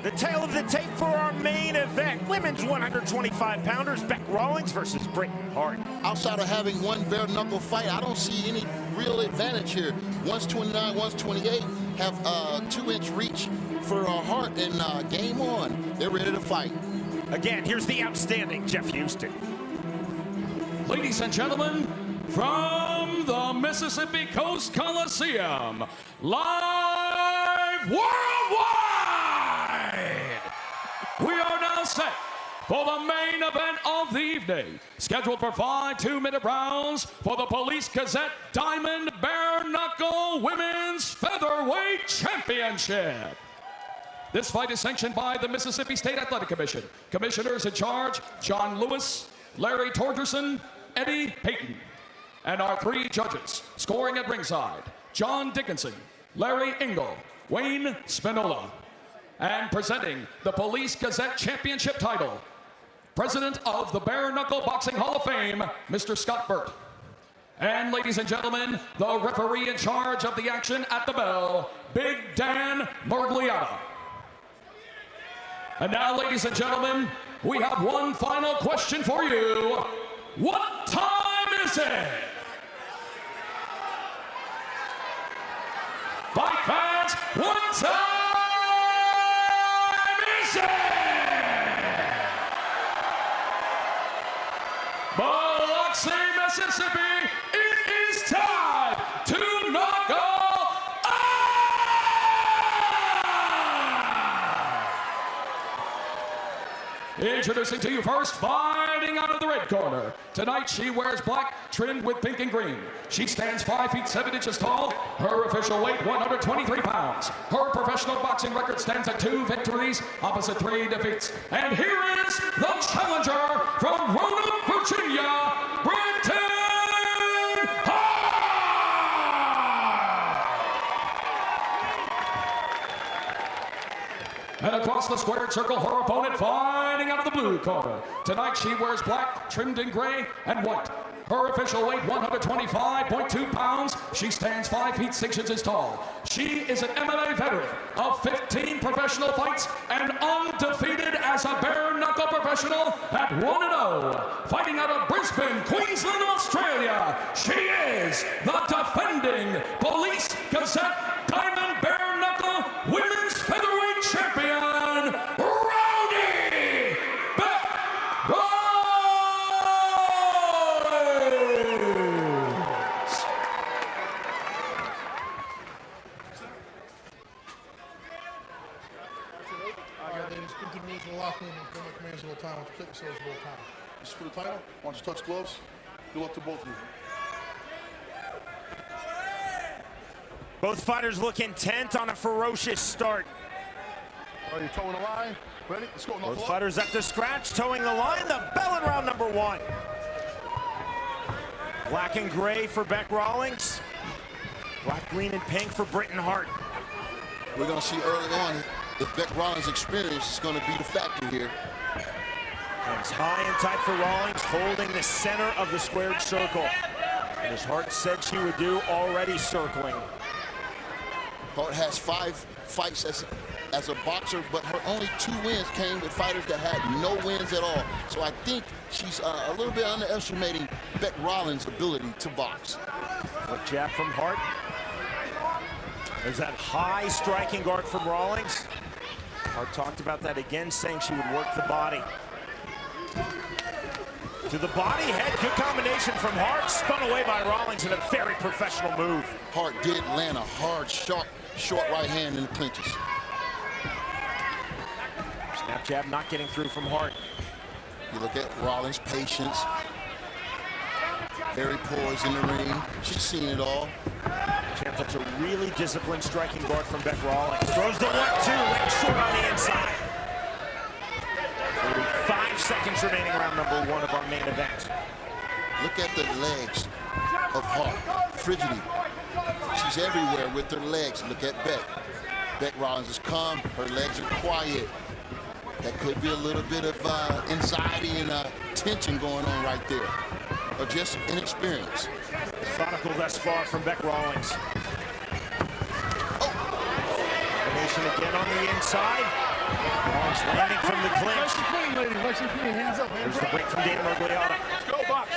The tail of the tape for our main event. Women's 125-pounders, Beck Rawlings versus Britain Hart. Outside of having one bare-knuckle fight, I don't see any real advantage here. One's 29, one's 28, have 2-inch reach for Hart, and game on. They're ready to fight. Again, here's the outstanding Jeff Houston. Ladies and gentlemen, from the Mississippi Coast Coliseum, live worldwide, we are now set for the main event of the evening, scheduled for 5 2-minute rounds for the Police Gazette Diamond Bare Knuckle Women's Featherweight Championship. This fight is sanctioned by the Mississippi State Athletic Commission. Commissioners in charge, John Lewis, Larry Torgerson, Eddie Payton. And our 3 judges, scoring at ringside, John Dickinson, Larry Engel, Wayne Spinola. And presenting the Police Gazette Championship title, President of the Bare Knuckle Boxing Hall of Fame, Mr. Scott Burt. And ladies and gentlemen, the referee in charge of the action at the bell, Big Dan Morgliata. And now, ladies and gentlemen, we have one final question for you. What time is it? Fight fans, what time is it? Biloxi, Mississippi, it is time to knuckle up! Introducing to you first, fighting out of the red corner. Tonight she wears black, trimmed with pink and green. She stands 5 feet 7 inches tall. Her official weight, 123 pounds. Her professional boxing record stands at 2 victories, opposite 3 defeats. And here is the challenger from Roanoke, Virginia, Britain Hart! And across the squared circle, her opponent fighting out of the blue corner. Tonight she wears black, trimmed in gray and white. Her official weight, 125.2 pounds. She stands 5 feet 6 inches tall. She is an MMA veteran of 15 professional fights and undefeated as a bare-knuckle professional at 1-0. Fighting out of Brisbane, Queensland, Australia, she is the defending Police Gazette Diamond Bare Knuckle Women's Featherweight Champion, Rowdy Beck This is for the title. Why don't you touch gloves? Good luck to both of you. Both fighters look intent on a ferocious start. Are you towing the line? Ready? Let's go. Both fighters at the scratch, towing the line. The bell in round number 1. Black and gray for Beck Rawlings. Black, green, and pink for Britain Hart. We're going to see early on if Beck Rawlings' experience is going to be the factor here. Hands high and tight for Rawlings, holding the center of the squared circle. And as Hart said she would do, already circling. Hart has 5 fights as a boxer, but her only 2 wins came with fighters that had no wins at all. So I think she's a little bit underestimating Beck Rawlings' ability to box. A jab from Hart. There's that high striking guard from Rawlings. Hart talked about that again, saying she would work the body. To the body, head, good combination from Hart, spun away by Rawlings in a very professional move. Hart did land a hard, sharp, short right hand in the clinches. Snap jab not getting through from Hart. You look at Rawlings' patience. Very poised in the ring. She's seen it all. Champ, that's a really disciplined striking guard from Beck Rawlings. Throws the 1-2, leg short on the inside. 5 seconds remaining, round number 1 of our main event. Look at the legs of Hart. Frigidity. She's everywhere with her legs. Look at Beck. Beck Rawlings is calm. Her legs are quiet. That could be a little bit of anxiety and tension going on right there. Or just inexperience. Methodical thus far from Beck Rawlings. Oh! And Combination again on the inside. Rawlings landing from the clinch. There's the break from Dan Mergliotta. Let's go, box.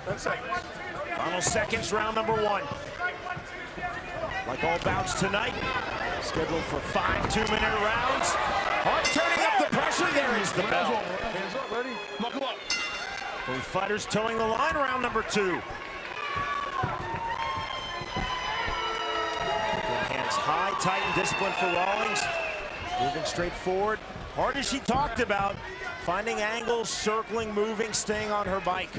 10 seconds. Final seconds, round number 1. Like all bouts tonight, scheduled for 5 2-minute rounds. Hart turning up the pressure. There is the bell. Hands up, ready? Knuckle up. Both fighters towing the line, round number 2. Hands high, tight, and disciplined for Rawlings. Moving straight forward. Hard as she talked about, finding angles, circling, moving, staying on her bike.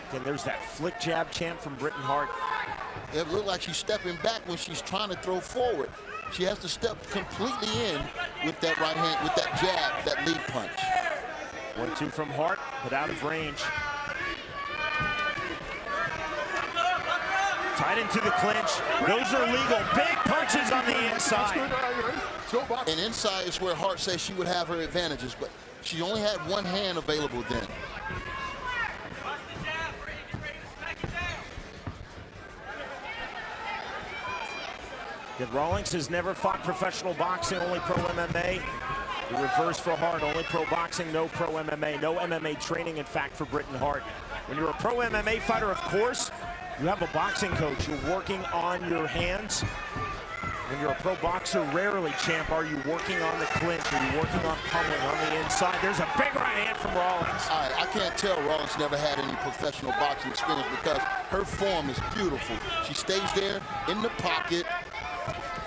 Again, there's that flick jab chant from Britain Hart. It looked like she's stepping back when she's trying to throw forward. She has to step completely in with that right hand, with that jab, that lead punch. 1-2 from Hart, but out of range. Tied into the clinch. Those are legal. Big punches on the inside. Let's go, box. And inside is where Hart says she would have her advantages, but she only had one hand available then. Rawlings has never fought professional boxing, only pro MMA. The reverse for Hart, only pro boxing, no pro MMA. No MMA training, in fact, for Britain Hart. When you're a pro MMA fighter, of course, you have a boxing coach. You're working on your hands. When you're a pro boxer, rarely, champ, are you working on the clinch. Are you working on pummeling on the inside? There's a big right hand from Rawlings. I can't tell Rawlings never had any professional boxing experience because her form is beautiful. She stays there in the pocket,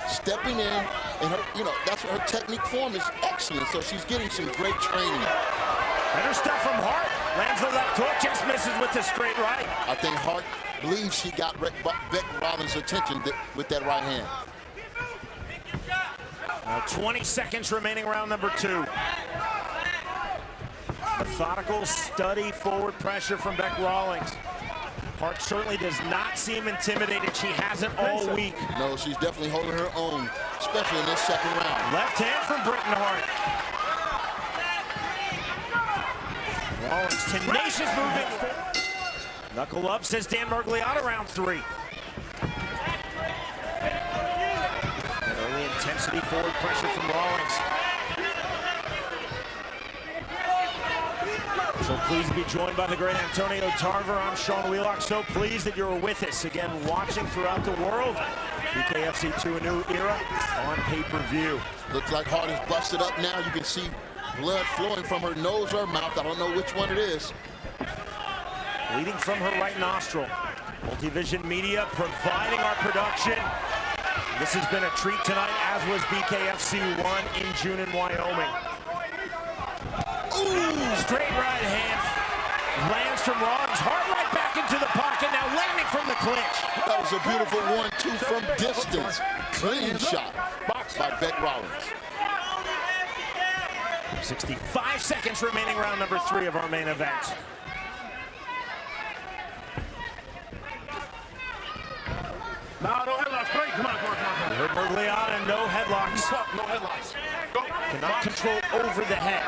stepping in, and her, that's what her technique form is excellent. So she's getting some great training. Better stuff from Hart. Lands the left hook, just misses with the straight right. I think Hart believes she got Beck Rawlings' attention with that right hand. Now 20 seconds remaining, round number 2. Methodical, steady forward pressure from Beck Rawlings. Hart certainly does not seem intimidated. She hasn't all week. No, she's definitely holding her own, especially in this second round. Left hand from Britain Hart. Rawlings tenacious moving. Knuckle up, says Dan Mergliotta, round 3. Early intensity forward pressure from Rawlings. So pleased to be joined by the great Antonio Tarver. I'm Sean Wheelock. So pleased that you're with us again, watching throughout the world. BKFC to a new era on pay-per-view. Looks like Hart is busted up now. You can see blood flowing from her nose or mouth. I don't know which one it is. Bleeding from her right nostril. Multivision Media providing our production. This has been a treat tonight, as was BKFC 1 in June in Wyoming. Ooh, straight right hand lands from Rawlings. Hart right back into the pocket, now landing from the clinch. That was a beautiful 1-2 from distance. Clean shot by Beck Rawlings. 65 seconds remaining, round number 3 of our main event. No headlocks. Break. Come on. You heard Mergliotta, no headlocks. No headlocks. Go. Cannot control over the head.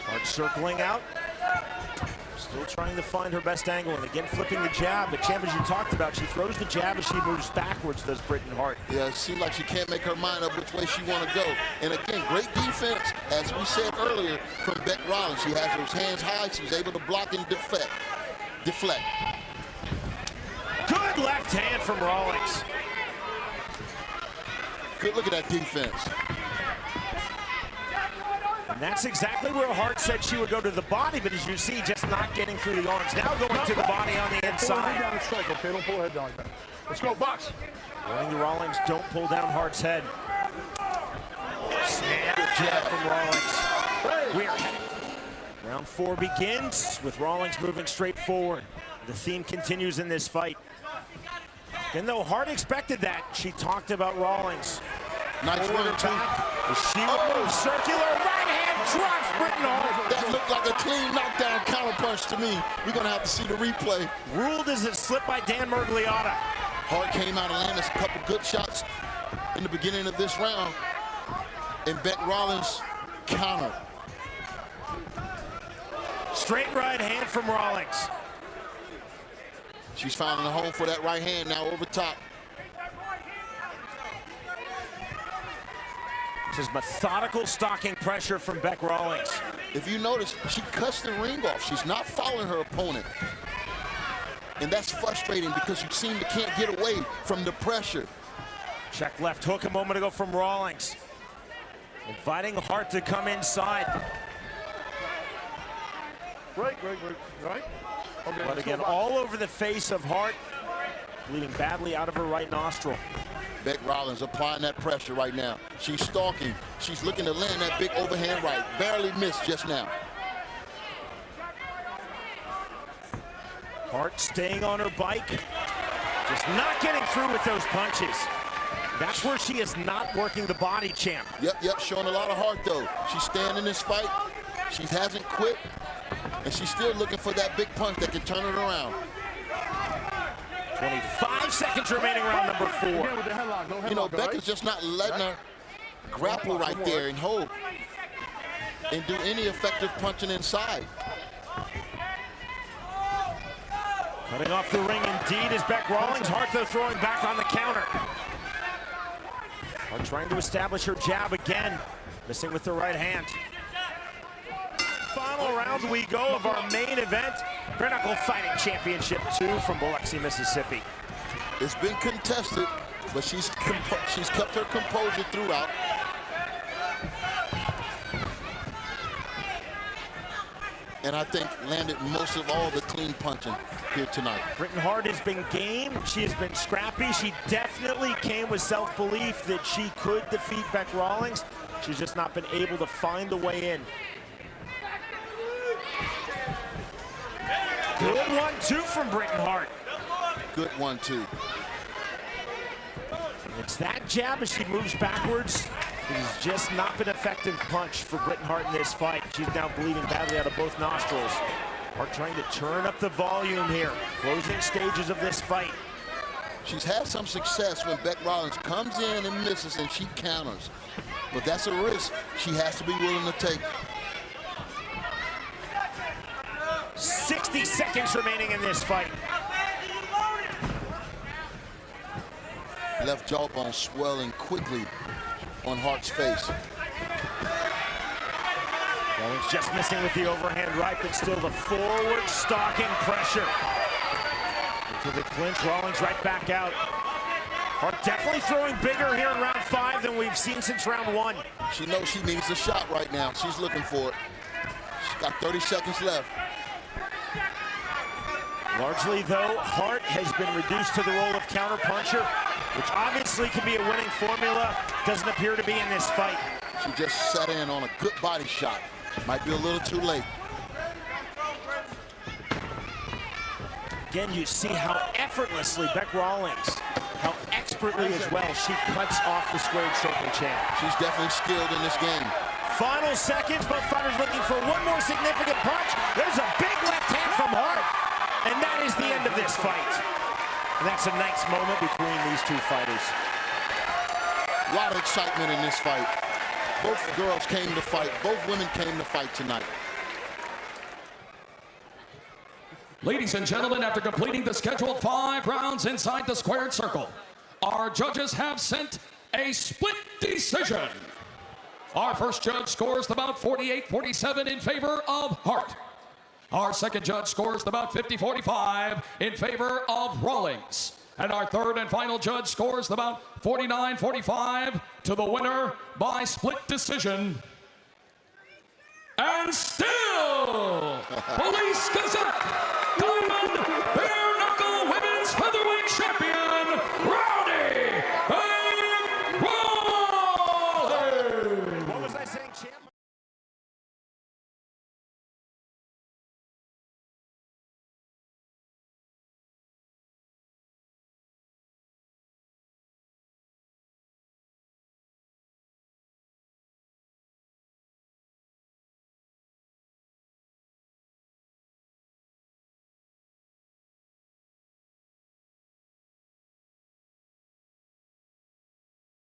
Hart circling out. Still trying to find her best angle, and again flipping the jab. But champ, as you talked about, she throws the jab as she moves backwards, does Britain Hart. Yeah, it seems like she can't make her mind up which way she want to go. And again, great defense, as we said earlier, from Beck Rawlings. She has those hands high. She's able to block and deflect. Good left hand from Rawlings. Good look at that defense. And that's exactly where Hart said she would go to the body, but as you see, just not getting through the arms. Now going to the body on the Pull the head inside. down and strike, okay? Don't pull the head down like that. Let's go, box. Warning the Rawlings, don't pull down Hart's head. Snap jab from Rawlings. Weird. Round 4 begins with Rawlings moving straight forward. The theme continues in this fight. And though Hart expected that, she talked about Rawlings. Nice Forward one, too. back. She would move circular. Right hand drops Britain Hart. That looked like a clean knockdown counterpunch to me. We're going to have to see the replay. Ruled as a slip by Dan Mergliotta. Hart came out and landed a couple good shots in the beginning of this round. And Beck Rawlings countered. Straight right hand from Rawlings. She's finding a home for that right hand now over top. This is methodical stalking pressure from Bec Rawlings. If you notice, she cuts the ring off. She's not following her opponent. And that's frustrating because you seem to can't get away from the pressure. Check left hook a moment ago from Rawlings. Inviting Hart to come inside. Right. Okay, But again, all over the face of Hart, bleeding badly out of her right nostril. Bec Rawlings applying that pressure right now. She's stalking. She's looking to land that big overhand right. Barely missed just now. Hart staying on her bike. Just not getting through with those punches. That's where she is not working the body, champ. Yep, showing a lot of heart though. She's staying in this fight. She hasn't quit. And she's still looking for that big punch that can turn it around. 25 seconds remaining, round number 4. You know, Bec is just not letting her grapple right there and hold and do any effective punching inside. Cutting off the ring indeed is Bec Rawlings. Hart though throwing back on the counter. Hart trying to establish her jab again. Missing with the right hand. Final round we go of our main event. Bare Knuckle Fighting Championship 2 from Biloxi, Mississippi. It's been contested, but she's kept her composure throughout. And I think landed most of all the clean punching here tonight. Britain Hart has been game. She has been scrappy. She definitely came with self-belief that she could defeat Bec Rawlings. She's just not been able to find a way in. Good 1-2 from Britain Hart. Good 1-2. It's that jab as she moves backwards. It has just not been an effective punch for Britain Hart in this fight. She's now bleeding badly out of both nostrils. Hart trying to turn up the volume here. Closing stages of this fight. She's had some success when Bec Rawlings comes in and misses and she counters. But that's a risk she has to be willing to take. 60 seconds remaining in this fight. Left jawbone swelling quickly on Hart's face. Rawlings just missing with the overhand right, but still the forward stalking pressure. Into the clinch, Rawlings right back out. Hart definitely throwing bigger here in round 5 than we've seen since round 1. She knows she needs a shot right now. She's looking for it. She's got 30 seconds left. Largely, though, Hart has been reduced to the role of counterpuncher, which obviously can be a winning formula. Doesn't appear to be in this fight. She just sat in on a good body shot. Might be a little too late. Again, you see how effortlessly Bec Rawlings, how expertly as well she cuts off the squared circle champ. She's definitely skilled in this game. Final seconds, both fighters looking for one more significant punch. There's a big left hand from Hart. And that is the end of this fight. And that's a nice moment between these two fighters. A lot of excitement in this fight. Both girls came to fight. Both women came to fight tonight. Ladies and gentlemen, after completing the scheduled 5 rounds inside the squared circle, our judges have sent a split decision. Our first judge scores the bout 48-47 in favor of Hart. Our second judge scores the bout 50-45 in favor of Rawlings. And our third and final judge scores the bout 49-45 to the winner by split decision. And still, Police Gazette